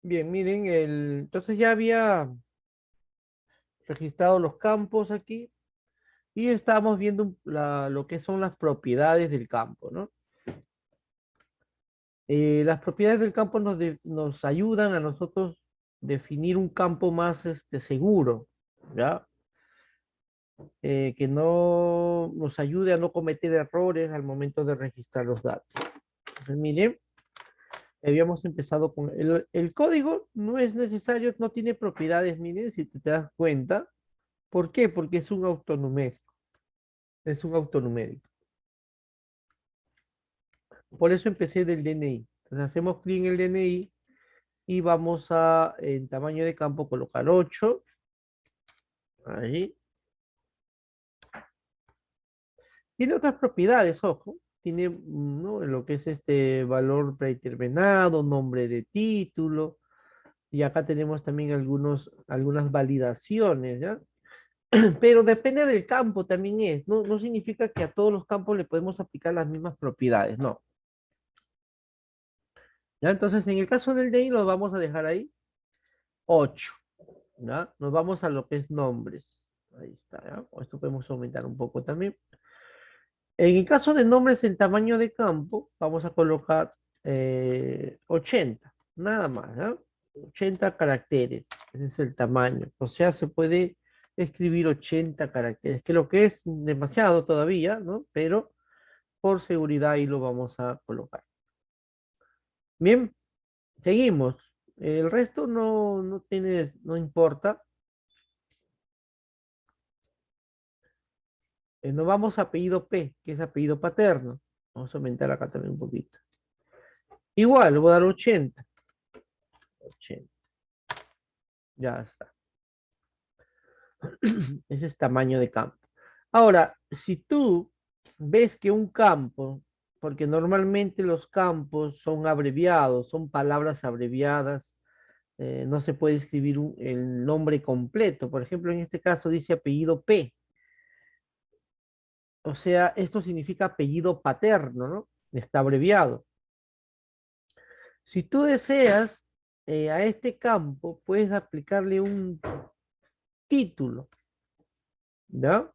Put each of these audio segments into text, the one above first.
Bien, miren, entonces ya había registrado los campos aquí y estábamos viendo lo que son las propiedades del campo, ¿no? Las propiedades del campo nos ayudan a nosotros definir un campo más seguro, ¿ya? Que no nos ayude a no cometer errores al momento de registrar los datos. Entonces, miren, habíamos empezado con el código, no es necesario, no tiene propiedades, miren, si te das cuenta. ¿Por qué? Porque es un autonumérico, es un autonumérico. Por eso empecé del DNI. Entonces hacemos clic en el DNI y vamos a, en tamaño de campo, colocar 8. Ahí. Tiene otras propiedades, ojo. Tiene, ¿no? Lo que es este valor predeterminado, nombre de título. Y acá tenemos también algunas validaciones, ¿ya? Pero depende del campo también es. No significa que a todos los campos le podemos aplicar las mismas propiedades, no. ¿Ya? Entonces, en el caso del DNI lo vamos a dejar ahí 8. ¿Ya? Nos vamos a lo que es nombres. Ahí está, ¿ya? O esto podemos aumentar un poco también. En el caso de nombres en tamaño de campo, vamos a colocar 80, nada más, ¿ya? 80 caracteres, ese es el tamaño. O sea, se puede escribir 80 caracteres, que lo que es demasiado todavía, ¿no? Pero por seguridad ahí lo vamos a colocar. Bien, seguimos. El resto no importa. Nos vamos a apellido P, que es apellido paterno. Vamos a aumentar acá también un poquito. Igual, le voy a dar 80. 80. Ya está. Ese es tamaño de campo. Ahora, si tú ves que un campo, porque normalmente los campos son abreviados, son palabras abreviadas, no se puede escribir el nombre completo. Por ejemplo, en este caso dice apellido P. O sea, esto significa apellido paterno, ¿no? Está abreviado. Si tú deseas a este campo, puedes aplicarle un título, ¿ya?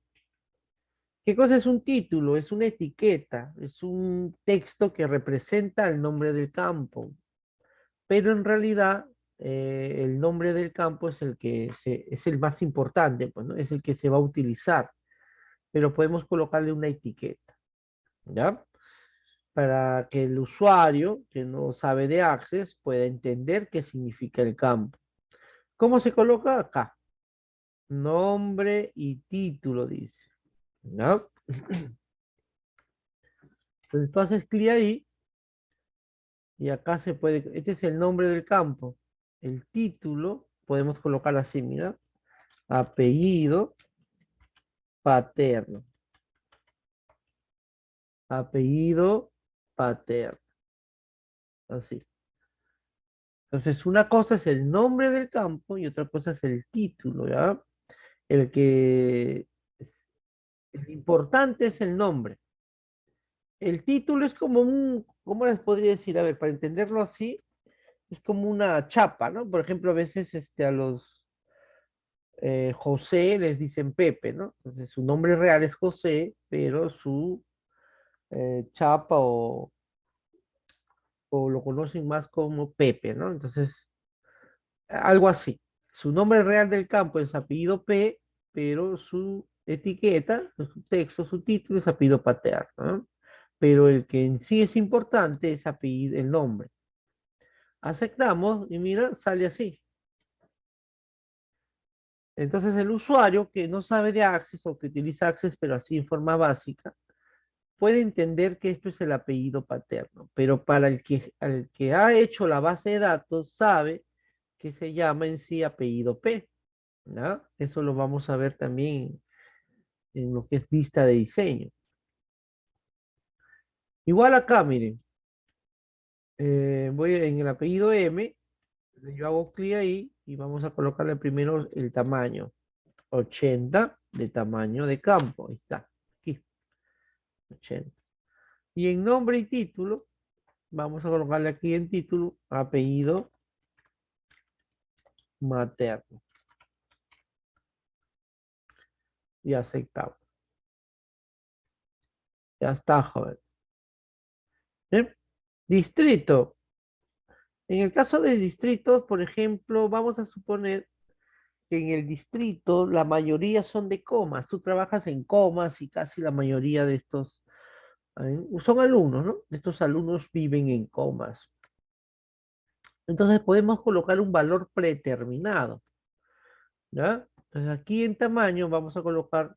¿Qué cosa es un título? Es una etiqueta, es un texto que representa el nombre del campo, pero en realidad el nombre del campo es es el más importante, pues, ¿no? Es el que se va a utilizar, pero podemos colocarle una etiqueta, ¿ya? Para que el usuario que no sabe de Access pueda entender qué significa el campo. ¿Cómo se coloca acá? Nombre y título, dice, ¿no? Entonces tú haces clic ahí y acá se puede, este es el nombre del campo. El título, podemos colocar así, mira, apellido paterno, apellido paterno, así. Entonces una cosa es el nombre del campo y otra cosa es el título, ¿ya? El que es- el importante es el nombre. El título es como ¿cómo les podría decir? A ver, para entenderlo así, es como una chapa, ¿no? Por ejemplo, a veces a los José les dicen Pepe, ¿no? Entonces su nombre real es José, pero su chapa o lo conocen más como Pepe, ¿no? Entonces, algo así. Su nombre real del campo es apellido P, pero su etiqueta, su texto, su título es apellido paterno, ¿no? Pero el que en sí es importante es apellido, el nombre. Aceptamos y mira, sale así. Entonces el usuario que no sabe de Access o que utiliza Access pero así en forma básica, puede entender que esto es el apellido paterno, pero para el que ha hecho la base de datos sabe que se llama en sí apellido P, ¿no? Eso lo vamos a ver también en lo que es vista de diseño. Igual acá, miren, voy en el apellido M, yo hago clic ahí y vamos a colocarle primero el tamaño, 80 de tamaño de campo, ahí está, aquí, 80. Y en nombre y título, vamos a colocarle aquí en título, apellido materno. Y aceptamos. Ya está, joven. ¿Bien? Distrito. En el caso de distritos, por ejemplo, vamos a suponer que en el distrito la mayoría son de comas. Tú trabajas en comas y casi la mayoría de estos son alumnos, ¿no? Estos alumnos viven en comas. Entonces podemos colocar un valor predeterminado, ¿ya? Entonces aquí en tamaño vamos a colocar,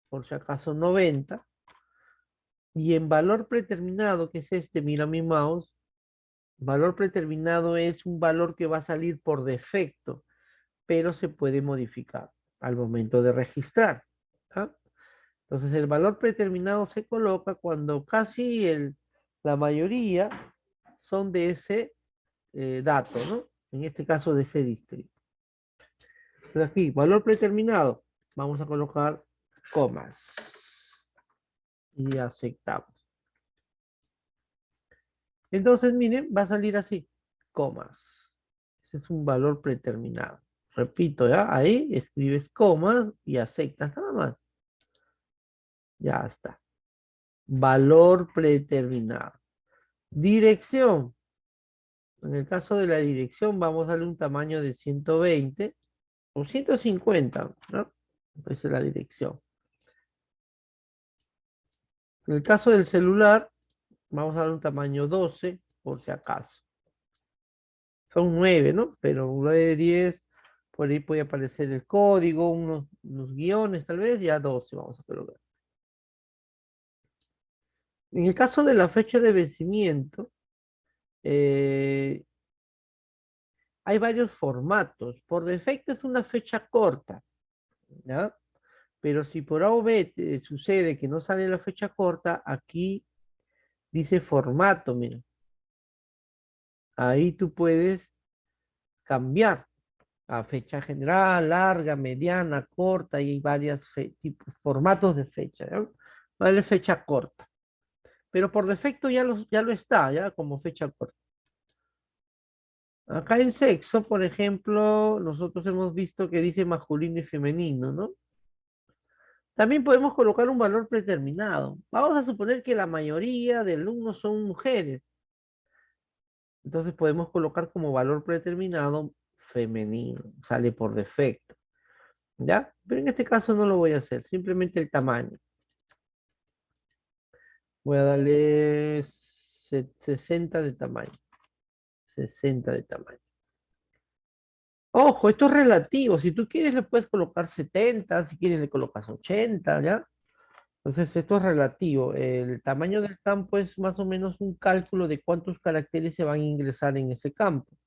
por si acaso, 90. Y en valor predeterminado, que es este, mira mi mouse, valor predeterminado es un valor que va a salir por defecto, pero se puede modificar al momento de registrar. ¿Ah? Entonces el valor predeterminado se coloca cuando casi la mayoría son de ese dato, ¿no? En este caso de ese distrito. Entonces aquí, valor predeterminado, vamos a colocar comas y aceptamos. Entonces, miren, va a salir así, comas. Ese es un valor predeterminado. Repito, ¿ya? Ahí escribes comas y aceptas nada más. Ya está. Valor predeterminado. Dirección. En el caso de la dirección, vamos a darle un tamaño de 120 o 150, ¿no? Esa es la dirección. En el caso del celular, vamos a dar un tamaño 12, por si acaso. Son 9, ¿no? Pero 9, 10, por ahí puede aparecer el código, unos guiones tal vez, ya 12 vamos a colocar. En el caso de la fecha de vencimiento, eh, hay varios formatos. Por defecto es una fecha corta, ¿ya? Pero si por A o B sucede que no sale la fecha corta, aquí dice formato, mira. Ahí tú puedes cambiar a fecha general, larga, mediana, corta, y hay varios tipos, formatos de fecha, ¿ya? Vale, fecha corta. Pero por defecto ya lo está, ya como fecha corta. Acá en sexo, por ejemplo, nosotros hemos visto que dice masculino y femenino, ¿no? También podemos colocar un valor predeterminado. Vamos a suponer que la mayoría de alumnos son mujeres. Entonces podemos colocar como valor predeterminado femenino. Sale por defecto. ¿Ya? Pero en este caso no lo voy a hacer. Simplemente el tamaño. Voy a darle 60 de tamaño. 60 de tamaño. Ojo, esto es relativo. Si tú quieres le puedes colocar 70, si quieres le colocas 80, ¿ya? Entonces esto es relativo. El tamaño del campo es más o menos un cálculo de cuántos caracteres se van a ingresar en ese campo.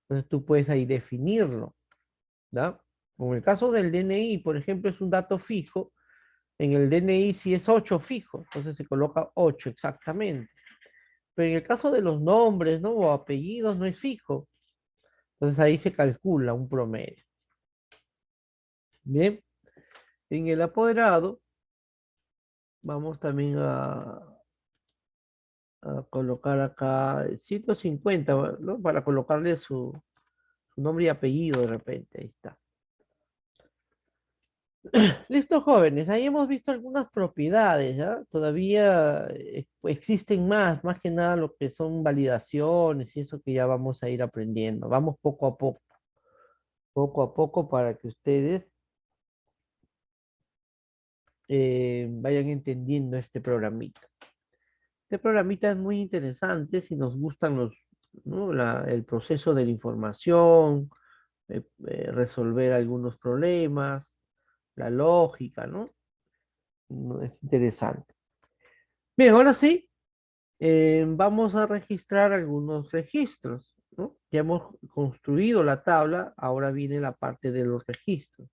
Entonces tú puedes ahí definirlo, ¿ya? Como en el caso del DNI, por ejemplo, es un dato fijo. En el DNI si es 8 fijo, entonces se coloca 8 exactamente. Pero en el caso de los nombres, ¿no? O apellidos no es fijo. Entonces ahí se calcula un promedio. Bien. En el apoderado vamos también a colocar acá 150, ¿no? Para colocarle su nombre y apellido de repente. Ahí está. Listo, jóvenes. Ahí hemos visto algunas propiedades, ¿ya? Todavía existen más que nada lo que son validaciones y eso que ya vamos a ir aprendiendo. Vamos poco a poco para que ustedes vayan entendiendo este programita. Este programita es muy interesante si nos gustan ¿no? El proceso de la información, resolver algunos problemas, la lógica, ¿no? No, es interesante. Bien, ahora sí, vamos a registrar algunos registros, ¿no? Ya hemos construido la tabla, ahora viene la parte de los registros.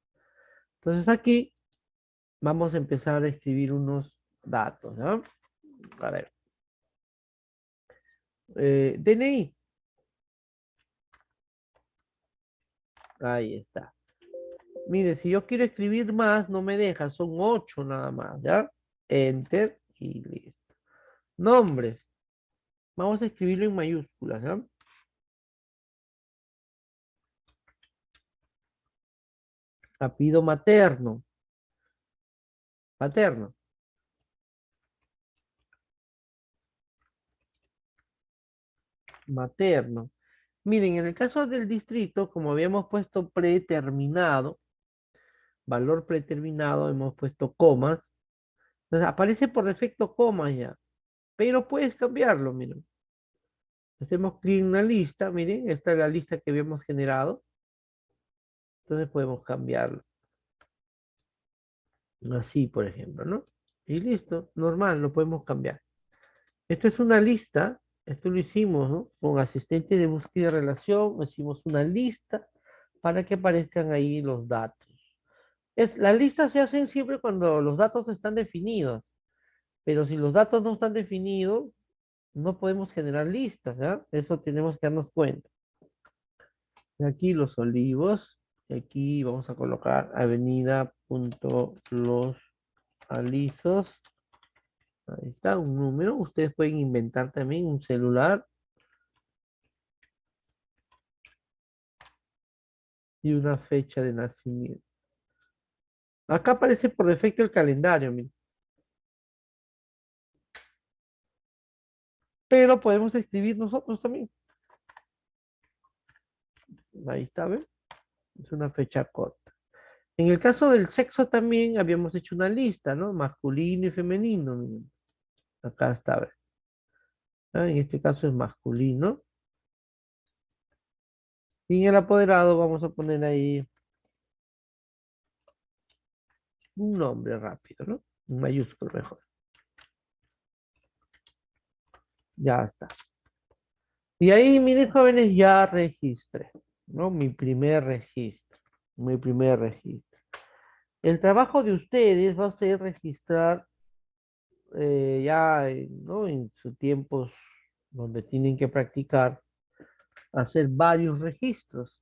Entonces aquí vamos a empezar a escribir unos datos, ¿no? A ver, DNI, ahí está. Mire, si yo quiero escribir más, no me deja, son 8 nada más, ¿ya? Enter y listo. Nombres, vamos a escribirlo en mayúsculas, ¿ya? Apellido materno. Paterno. Materno. Miren, en el caso del distrito, como habíamos puesto predeterminado, valor predeterminado, hemos puesto comas. Entonces aparece por defecto comas ya, pero puedes cambiarlo, miren. Hacemos clic en una lista, miren, esta es la lista que habíamos generado. Entonces podemos cambiarlo. Así, por ejemplo, ¿no? Y listo, normal, lo podemos cambiar. Esto es una lista, esto lo hicimos, ¿no? Con asistente de búsqueda y relación, hicimos una lista para que aparezcan ahí los datos. Las listas se hacen siempre cuando los datos están definidos, pero si los datos no están definidos, no podemos generar listas, ¿ya? Eso tenemos que darnos cuenta. Y aquí los olivos, y aquí vamos a colocar avenida.los alisos. Ahí está, un número. Ustedes pueden inventar también un celular y una fecha de nacimiento. Acá aparece por defecto el calendario, miren. Pero podemos escribir nosotros también. Ahí está, ¿ven? Es una fecha corta. En el caso del sexo también habíamos hecho una lista, ¿no? Masculino y femenino, miren. Acá está, ¿ven? Ah, en este caso es masculino. Y en el apoderado vamos a poner ahí un nombre rápido, ¿no? Un mayúsculo mejor. Ya está. Y ahí, miren, jóvenes, ya registré, ¿no? Mi primer registro. Mi primer registro. El trabajo de ustedes va a ser registrar ya, ¿no? En sus tiempos donde tienen que practicar, hacer varios registros.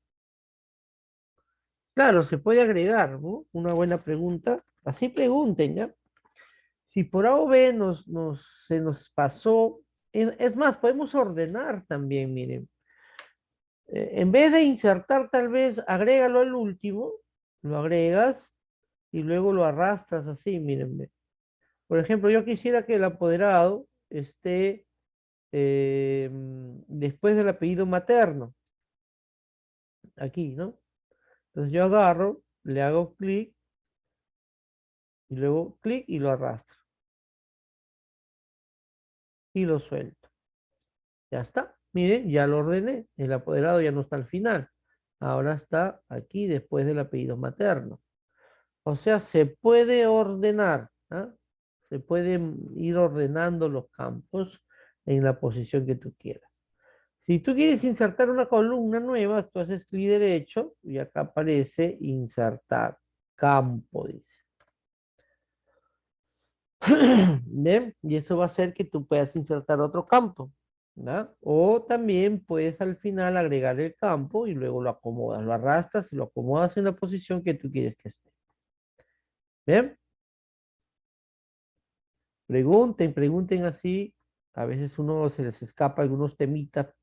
Claro, se puede agregar, ¿no? Una buena pregunta. Así pregunten, ¿ya? Si por A o B se nos pasó, es más, podemos ordenar también, miren. En vez de insertar, tal vez, agrégalo al último, lo agregas y luego lo arrastras así, miren. Por ejemplo, yo quisiera que el apoderado esté después del apellido materno, aquí, ¿no? Entonces yo agarro, le hago clic y luego clic y lo arrastro y lo suelto. Ya está. Miren, ya lo ordené. El apoderado ya no está al final. Ahora está aquí después del apellido materno. O sea, se puede ordenar, ¿ah? Se pueden ir ordenando los campos en la posición que tú quieras. Si tú quieres insertar una columna nueva, tú haces clic derecho y acá aparece insertar campo, dice. ¿Bien? Y eso va a hacer que tú puedas insertar otro campo, ¿verdad? O también puedes al final agregar el campo y luego lo acomodas, lo arrastras y lo acomodas en la posición que tú quieres que esté. ¿Bien? Pregunten, pregunten así. A veces uno se les escapa algunos temitas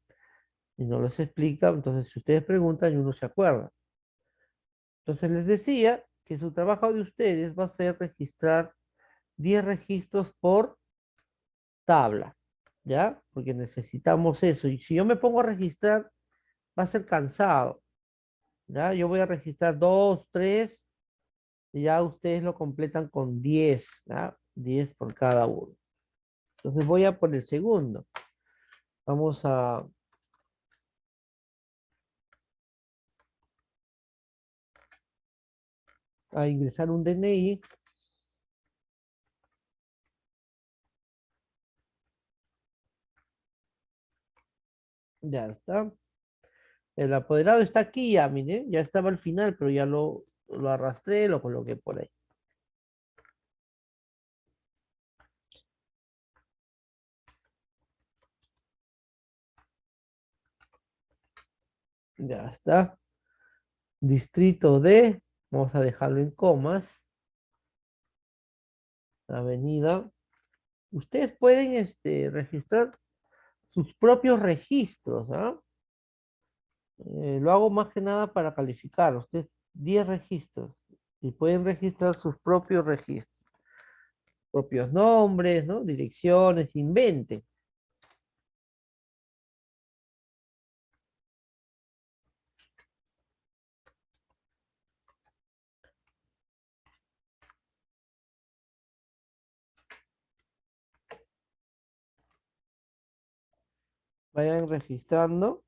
y no los explica. Entonces, si ustedes preguntan, uno se acuerda. Entonces, les decía que su trabajo de ustedes va a ser registrar 10 registros por tabla, ¿ya? Porque necesitamos eso. Y si yo me pongo a registrar, va a ser cansado, ¿ya? Yo voy a registrar 2, 3, y ya ustedes lo completan con 10, ¿ya? 10 por cada uno. Entonces voy a por el segundo. Vamos a ingresar un DNI. Ya está. El apoderado está aquí ya, miren, ya estaba al final, pero ya lo arrastré, lo coloqué por ahí. Ya está. Distrito D, vamos a dejarlo en comas. Avenida. Ustedes pueden registrar sus propios registros, ¿ah? Lo hago más que nada para calificar. Ustedes, 10 registros. Y pueden registrar sus propios registros, propios nombres, ¿no? Direcciones, inventen. Vayan registrando.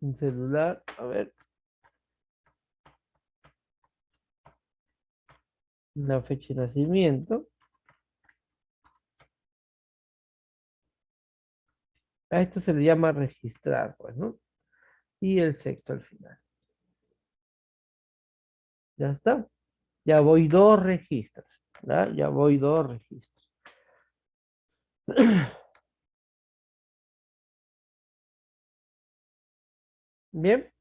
Un celular, a ver, una fecha de nacimiento. A esto se le llama registrar, pues, ¿no? Y el sexo al final. Ya está. Ya voy dos registros. ¿Ya? Ya voy dos registros. Bien,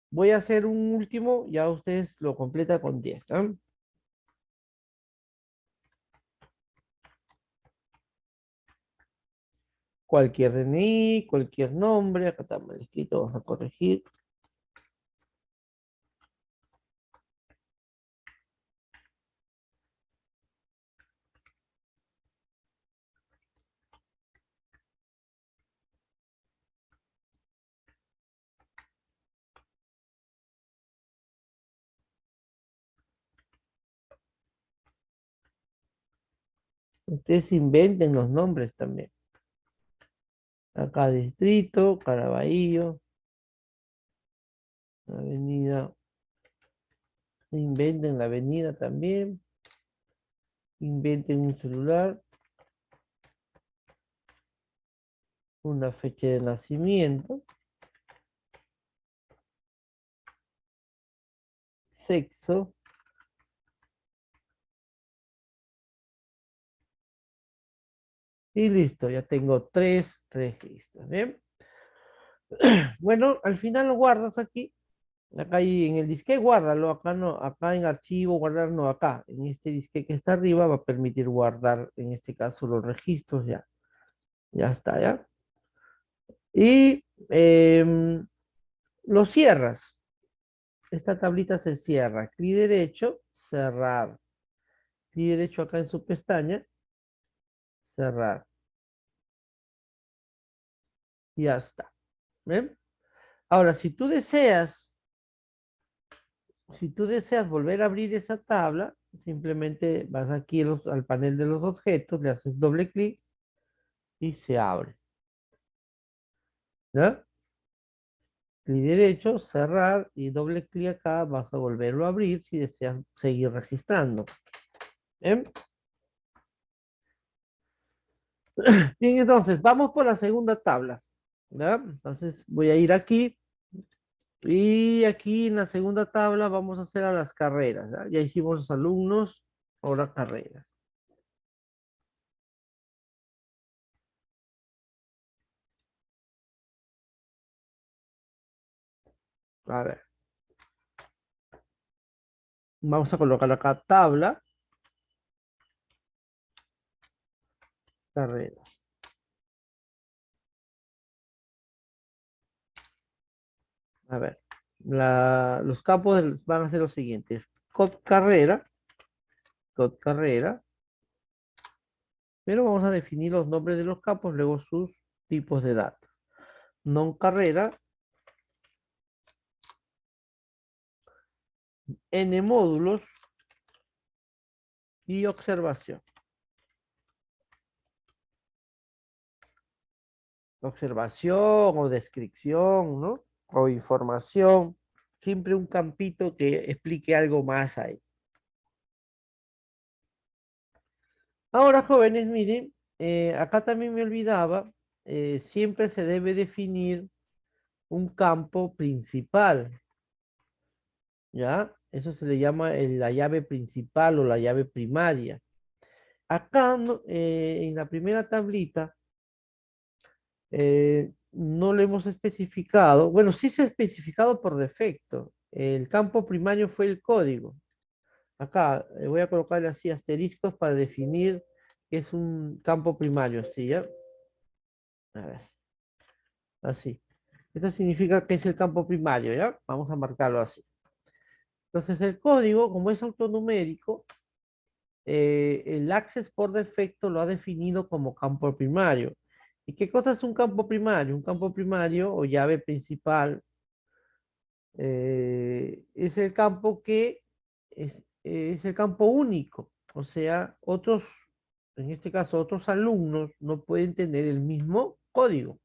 voy a hacer un último, ya ustedes lo completan con 10. ¿Ah? Cualquier DNI, cualquier nombre, acá está mal escrito, vamos a corregir. Ustedes inventen los nombres también. Acá distrito, Caraballo, avenida, inventen la avenida también, inventen un celular, una fecha de nacimiento, sexo, y listo, ya tengo tres registros. Bien, bueno, al final lo guardas aquí. Acá en el disque guárdalo, acá no, acá en archivo, guardar no, acá, en este disque que está arriba va a permitir guardar, en este caso, los registros, ya, ya está, ya. Y lo cierras, esta tablita se cierra, clic derecho, cerrar, clic derecho acá en su pestaña, cerrar, ya está, ¿ven? Ahora, si tú deseas volver a abrir esa tabla, simplemente vas aquí al panel de los objetos, le haces doble clic y se abre. ¿Ya? Clic derecho, cerrar y doble clic acá, vas a volverlo a abrir si deseas seguir registrando. ¿Bien? Bien, entonces, vamos por la segunda tabla. ¿Ya? Entonces, voy a ir aquí y aquí en la segunda tabla vamos a hacer a las carreras. ¿Ya? Ya hicimos los alumnos, ahora carreras. A ver, vamos a colocar acá tabla, carreras. A ver, los campos van a ser los siguientes. Code carrera. Pero vamos a definir los nombres de los campos, luego sus tipos de datos. Non carrera, n módulos y observación. Observación o descripción, ¿no? O información. Siempre un campito que explique algo más ahí. Ahora, jóvenes, miren, acá también me olvidaba, siempre se debe definir un campo principal, ¿ya? Eso se le llama la llave principal o la llave primaria. Acá en la primera tablita no lo hemos especificado. Bueno, sí se ha especificado por defecto. El campo primario fue el código. Acá voy a colocarle así asteriscos para definir que es un campo primario, ¿sí? ¿Ya? A ver, así. Esto significa que es el campo primario, ¿ya? Vamos a marcarlo así. Entonces el código, como es autonumérico, el Access por defecto lo ha definido como campo primario. ¿Y qué cosa es un campo primario? Un campo primario o llave principal es el campo que es el campo único. O sea, otros, en este caso, otros alumnos no pueden tener el mismo código.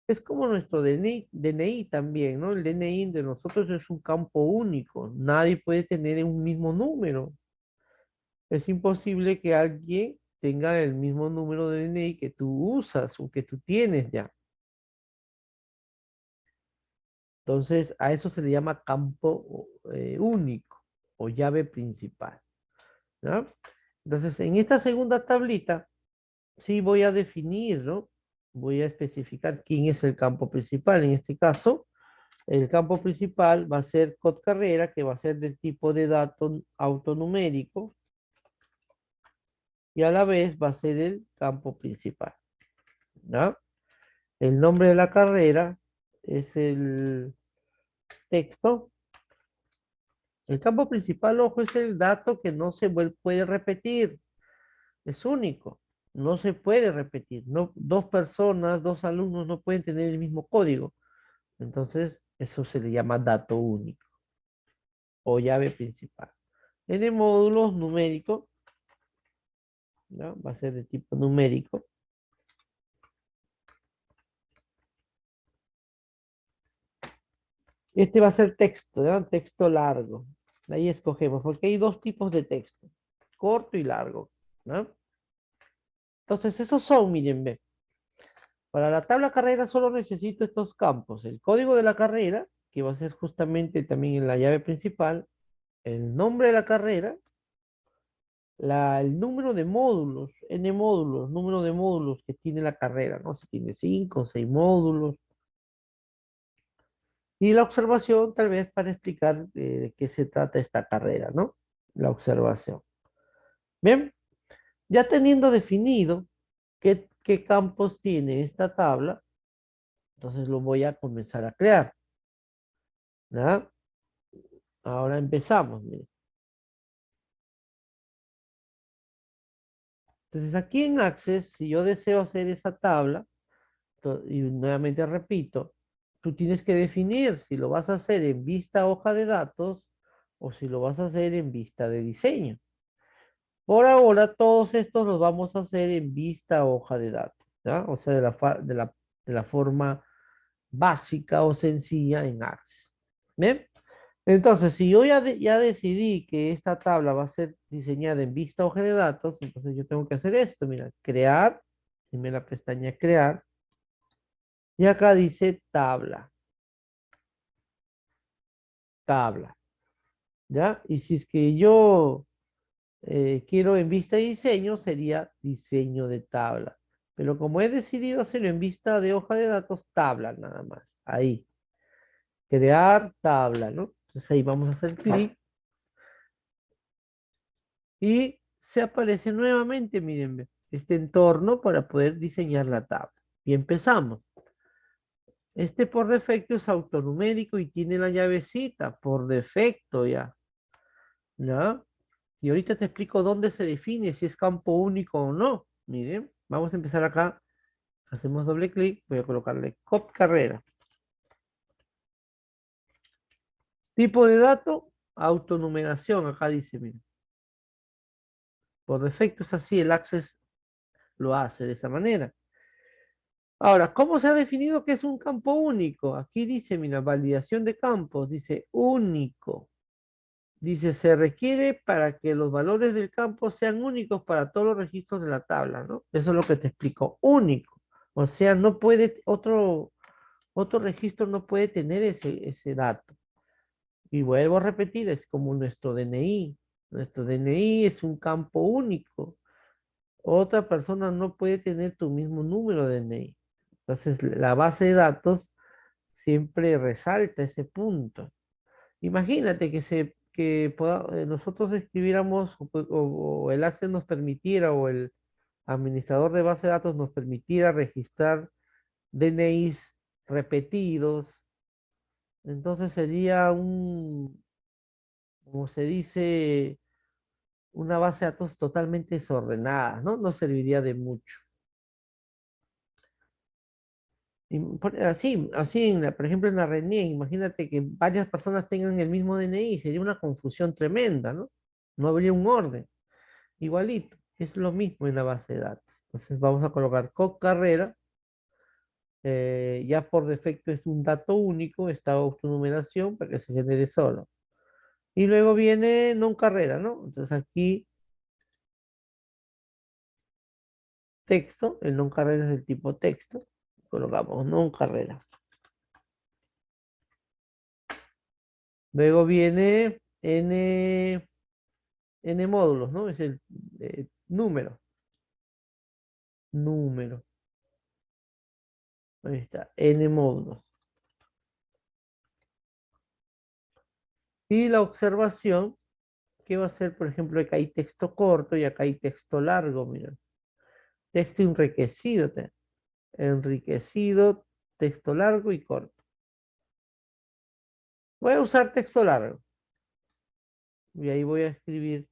Es como nuestro DNI también, ¿no? El DNI de nosotros es un campo único. Nadie puede tener un mismo número. Es imposible que alguien tenga el mismo número de DNI que tú usas o que tú tienes ya. Entonces, a eso se le llama campo único o llave principal, ¿no? Entonces, en esta segunda tablita, sí voy a definir, ¿no? Voy a especificar quién es el campo principal. En este caso, el campo principal va a ser code carrera, que va a ser del tipo de dato autonumérico, y a la vez va a ser el campo principal, ¿no? El nombre de la carrera es el texto. El campo principal, ojo, es el dato que no se puede repetir. Es único. No se puede repetir. No, dos personas, dos alumnos no pueden tener el mismo código. Entonces, eso se le llama dato único o llave principal. N módulos numérico, ¿no? Va a ser de tipo numérico. Este va a ser texto, ¿no? Texto largo. Ahí escogemos, porque hay dos tipos de texto, corto y largo, ¿no? Entonces, esos son, miren, ve. Para la tabla carrera solo necesito estos campos, el código de la carrera, que va a ser justamente también en la llave principal, el nombre de la carrera, el número de módulos, n módulos, número de módulos que tiene la carrera, ¿no? Si tiene 5 o 6 módulos, y la observación tal vez para explicar de qué se trata esta carrera, ¿no? La observación. Bien, ya teniendo definido qué campos tiene esta tabla, entonces lo voy a comenzar a crear, ¿ya? Ahora empezamos, miren. Entonces aquí en Access, si yo deseo hacer esa tabla, y nuevamente repito, tú tienes que definir si lo vas a hacer en vista hoja de datos o si lo vas a hacer en vista de diseño. Por ahora, todos estos los vamos a hacer en vista hoja de datos, ¿ya? O sea, de la forma básica o sencilla en Access. ¿Bien? Entonces, si yo ya decidí que esta tabla va a ser diseñada en vista hoja de datos, entonces yo tengo que hacer esto, mira, crear, dime la pestaña crear, y acá dice tabla, tabla, ¿ya? Y si es que yo quiero en vista de diseño, sería diseño de tabla. Pero como he decidido hacerlo en vista de hoja de datos, tabla nada más, ahí, crear tabla, ¿no? Entonces ahí vamos a hacer clic y se aparece nuevamente, miren, este entorno para poder diseñar la tabla. Y empezamos. Este por defecto es autonumérico y tiene la llavecita por defecto ya. ¿Ya? Y ahorita te explico dónde se define si es campo único o no. Miren, vamos a empezar acá. Hacemos doble clic. Voy a colocarle cop carrera. Tipo de dato, autonumeración. Acá dice, miren. Por defecto es así, el Access lo hace de esa manera. Ahora, ¿cómo se ha definido que es un campo único? Aquí dice, mira, validación de campos, dice único. Dice, se requiere para que los valores del campo sean únicos para todos los registros de la tabla, ¿no? Eso es lo que te explico, único. O sea, no puede, otro registro no puede tener ese dato. Y vuelvo a repetir, es como nuestro DNI. Nuestro DNI es un campo único. Otra persona no puede tener tu mismo número de DNI. Entonces, la base de datos siempre resalta ese punto. Imagínate que nosotros escribiéramos o el Access nos permitiera o el administrador de base de datos nos permitiera registrar DNIs repetidos. Entonces sería como se dice, una base de datos totalmente desordenada, ¿no? No serviría de mucho. Así por ejemplo, en la RENIEC, imagínate que varias personas tengan el mismo DNI, sería una confusión tremenda, ¿no? No habría un orden. Igualito, es lo mismo en la base de datos. Entonces vamos a colocar con carrera, ya por defecto es un dato único, esta autonumeración para que se genere solo. Y luego viene non carrera, ¿no? Entonces aquí texto, el non carrera es del tipo texto, colocamos non carrera. Luego viene n módulos, ¿no? Es el número, número. Ahí está, n módulos. Y la observación, que va a ser, por ejemplo, acá hay texto corto y acá hay texto largo, mira. Texto enriquecido, enriquecido, texto largo y corto. Voy a usar texto largo. Y ahí voy a escribir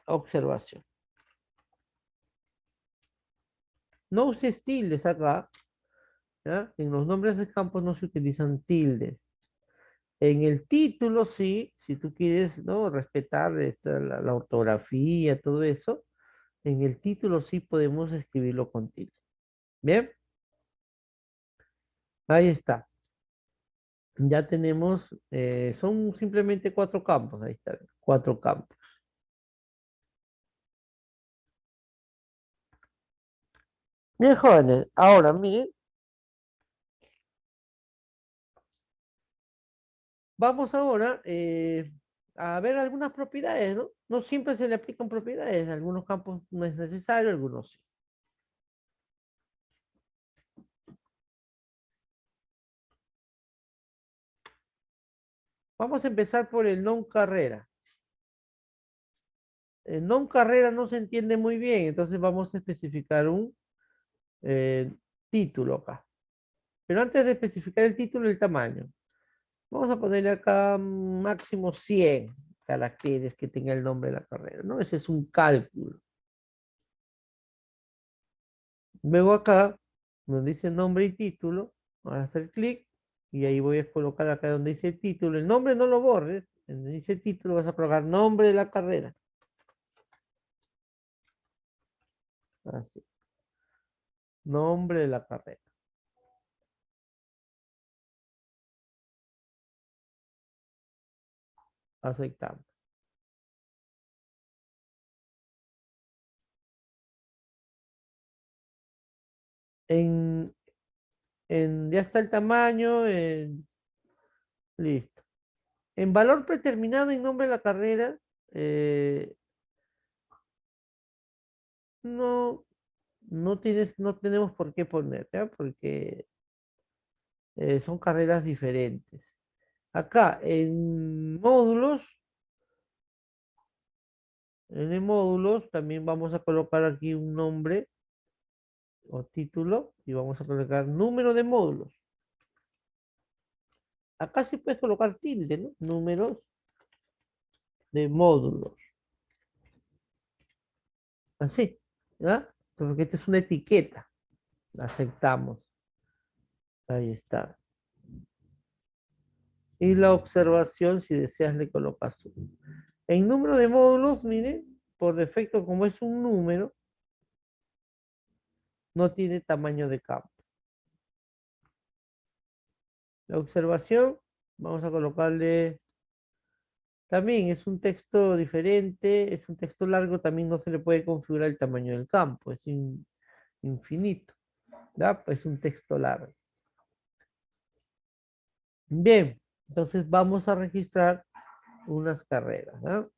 observación. No uses tildes acá, ¿ya? En los nombres de campos no se utilizan tildes. En el título sí, si tú quieres, ¿no? Respetar la ortografía, todo eso, en el título sí podemos escribirlo con tilde. Bien, ahí está. Ya tenemos, son simplemente cuatro campos, ahí está, cuatro campos. Bien, jóvenes, ahora miren, vamos ahora a ver algunas propiedades, ¿no? No siempre se le aplican propiedades, en algunos campos no es necesario, algunos sí. Vamos a empezar por el non carrera. El non carrera no se entiende muy bien, entonces vamos a especificar un eh, título acá. Pero antes de especificar el título, el tamaño. Vamos a ponerle acá máximo 100 caracteres que tenga el nombre de la carrera, ¿no? Ese es un cálculo. Luego acá, donde dice nombre y título, voy a hacer clic y ahí voy a colocar acá donde dice título. El nombre no lo borres, donde dice título vas a colocar nombre de la carrera. Así, nombre de la carrera. Aceptamos. En, ya está el tamaño, listo. En valor predeterminado en nombre de la carrera, eh, no, no tenemos por qué poner, ¿ya? Porque son carreras diferentes. Acá en módulos también vamos a colocar aquí un nombre o título y vamos a colocar número de módulos. Acá sí puedes colocar tilde, ¿no? Números de módulos. Así, ¿ya? Porque esta es una etiqueta. La aceptamos. Ahí está. Y la observación, si deseas, le colocas uno. En número de módulos, miren, por defecto, como es un número, no tiene tamaño de campo. La observación, vamos a colocarle, también es un texto diferente, es un texto largo, también no se le puede configurar el tamaño del campo, es infinito, ¿ya? Pues es un texto largo. Bien, entonces vamos a registrar unas carreras, ¿no?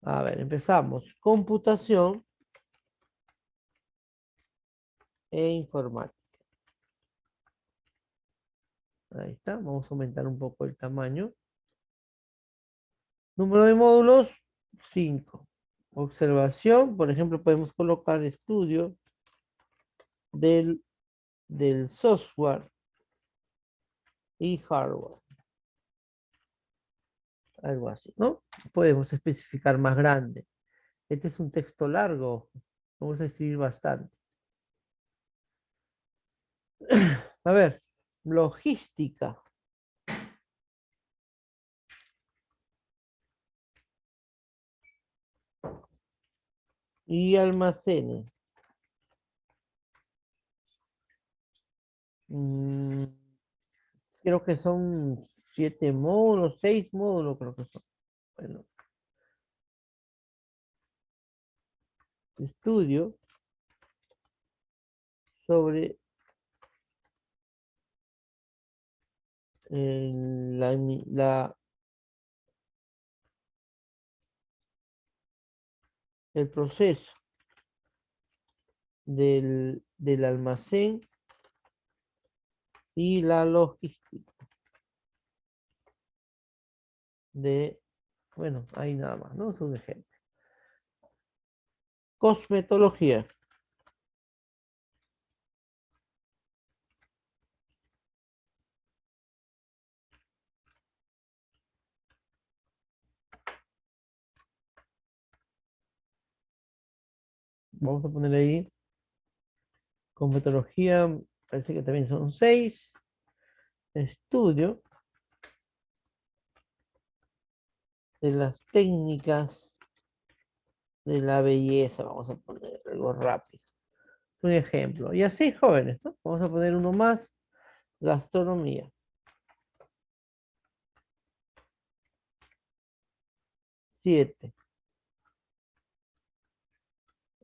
A ver, empezamos. Computación e informática. Ahí está. Vamos a aumentar un poco el tamaño. Número de módulos, 5. Observación, por ejemplo, podemos colocar estudio del, del software y hardware. Algo así, ¿no? Podemos especificar más grande. Este es un texto largo. Vamos a escribir bastante. A ver, logística y almacenes. Mm, creo que son 7 módulos, 6 módulos, creo que son. Bueno, estudio sobre el proceso del almacén y la logística de, bueno, ahí nada más, ¿no? Es un ejemplo. Cosmetología. Vamos a poner ahí cosmetología, parece que también son 6. Estudio de las técnicas de la belleza, vamos a poner algo rápido. Un ejemplo. Y así, jóvenes, ¿no? Vamos a poner uno más, gastronomía. 7.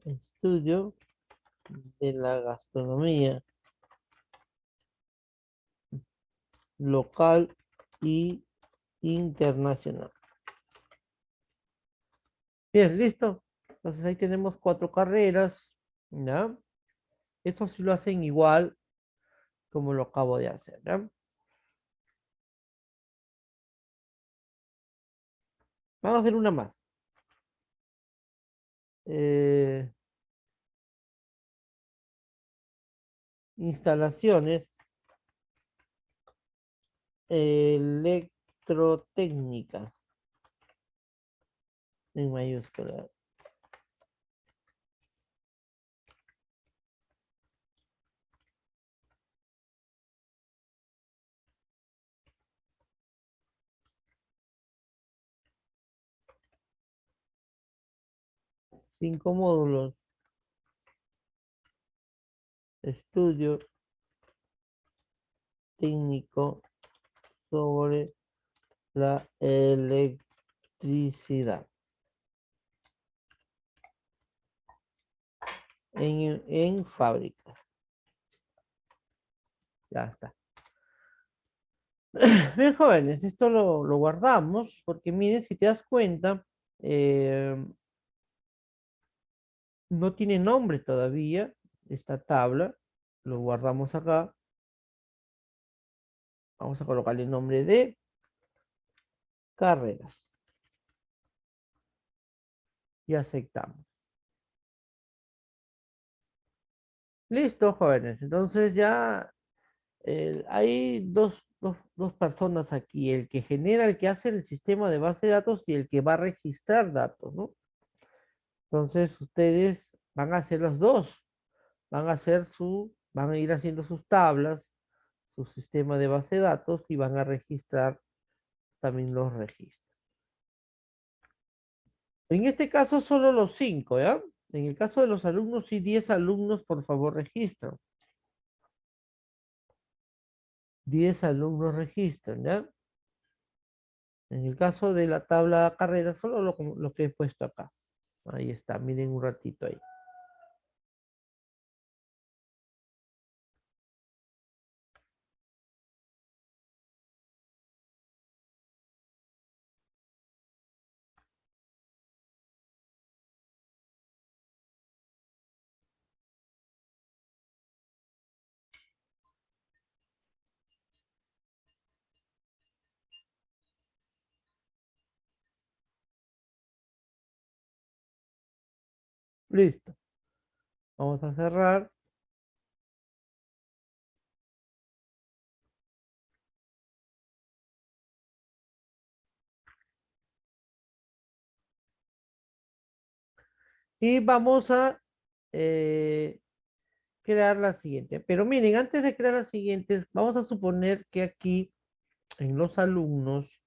Estudio de la gastronomía local y internacional. Bien, listo. Entonces ahí tenemos 4 carreras, ¿ya? Esto sí lo hacen igual como lo acabo de hacer, ¿ya? Vamos a hacer una más. Eh, instalaciones electrotécnicas en mayúscula. 5 módulos. Estudio técnico sobre la electricidad en fábricas. Ya está. Bien, jóvenes, esto lo guardamos porque miren, si te das cuenta, eh, no tiene nombre todavía esta tabla. Lo guardamos acá. Vamos a colocarle el nombre de carreras y aceptamos. Listo, jóvenes. Entonces ya hay dos personas aquí, el que genera, el que hace el sistema de base de datos y el que va a registrar datos, ¿no? Entonces ustedes van a hacer los dos, van a ir haciendo sus tablas, su sistema de base de datos y van a registrar también los registros. En este caso solo los 5, ¿ya? En el caso de los alumnos, sí, 10 alumnos, por favor, registran. 10 alumnos registran, ¿ya? En el caso de la tabla de carrera, solo lo que he puesto acá. Ahí está, miren un ratito ahí. Listo. Vamos a cerrar. Y vamos a eh, crear la siguiente. Pero miren, antes de crear la siguiente, vamos a suponer que aquí en los alumnos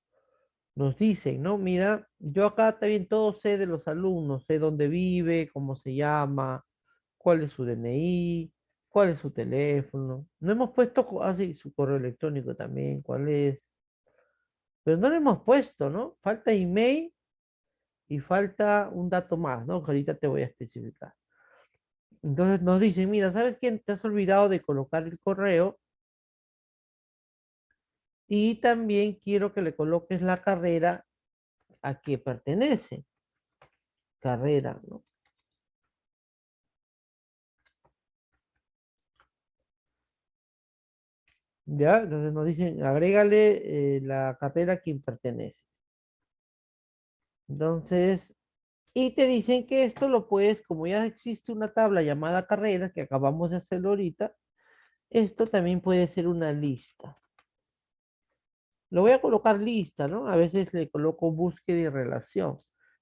nos dicen, ¿no? Mira, yo acá también todo sé de los alumnos, sé dónde vive, cómo se llama, cuál es su DNI, cuál es su teléfono. No hemos puesto así su correo electrónico también, cuál es. Pero no lo hemos puesto, ¿no? Falta email y falta un dato más, ¿no? Que ahorita te voy a especificar. Entonces nos dicen, mira, ¿sabes quién? Te has olvidado de colocar el correo y también quiero que le coloques la carrera a que pertenece. Carrera, ¿no? ¿Ya? Entonces nos dicen, agrégale la carrera a quien pertenece. Entonces, y te dicen que esto lo puedes, como ya existe una tabla llamada carreras, que acabamos de hacerlo ahorita, esto también puede ser una lista. Lo voy a colocar lista, ¿no? A veces le coloco búsqueda y relación,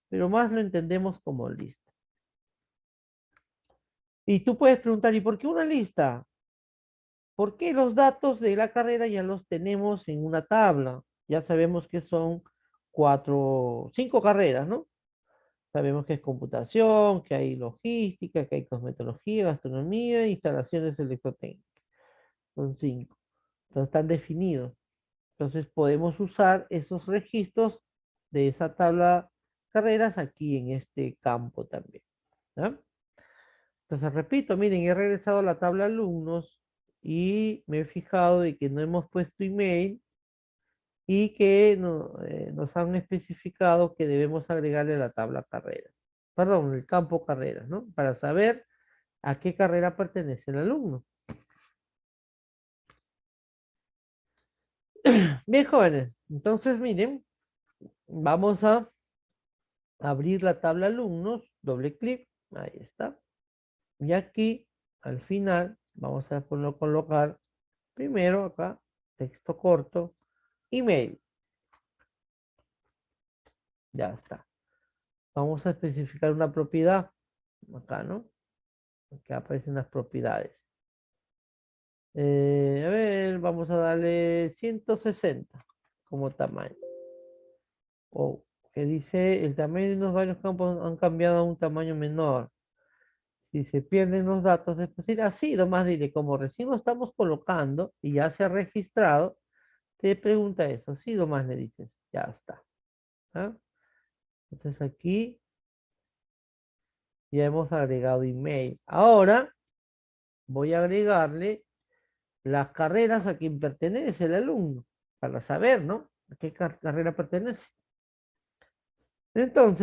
pero más lo entendemos como lista. Y tú puedes preguntar, ¿y por qué una lista? Porque los datos de la carrera ya los tenemos en una tabla. Ya sabemos que son cinco carreras, ¿no? Sabemos que es computación, que hay logística, que hay cosmetología, gastronomía, instalaciones electrotécnicas. Son cinco. Entonces están definidos. Entonces podemos usar esos registros de esa tabla carreras aquí en este campo también. ¿Ya? Entonces repito, miren, he regresado a la tabla alumnos y me he fijado de que no hemos puesto email y que nos han especificado que debemos agregarle la tabla carreras. Perdón, el campo carreras, ¿no? Para saber a qué carrera pertenece el alumno. Bien, jóvenes, entonces miren, vamos a abrir la tabla alumnos, doble clic, ahí está. Y aquí, al final, vamos a colocar primero acá, texto corto, email, ya está. Vamos a especificar una propiedad, acá, ¿no? Aquí aparecen las propiedades. A ver, vamos a darle 160 como tamaño. O que dice, el tamaño de unos varios campos han cambiado a un tamaño menor. Si se pierden los datos, es decir, así, nomás dile, como recién lo estamos colocando y ya se ha registrado, te pregunta eso, sí, nomás le dices, ya está. ¿Ah? Entonces aquí ya hemos agregado email. Ahora voy a agregarle las carreras a quien pertenece el alumno, para saber, ¿no? A qué carrera pertenece. Entonces,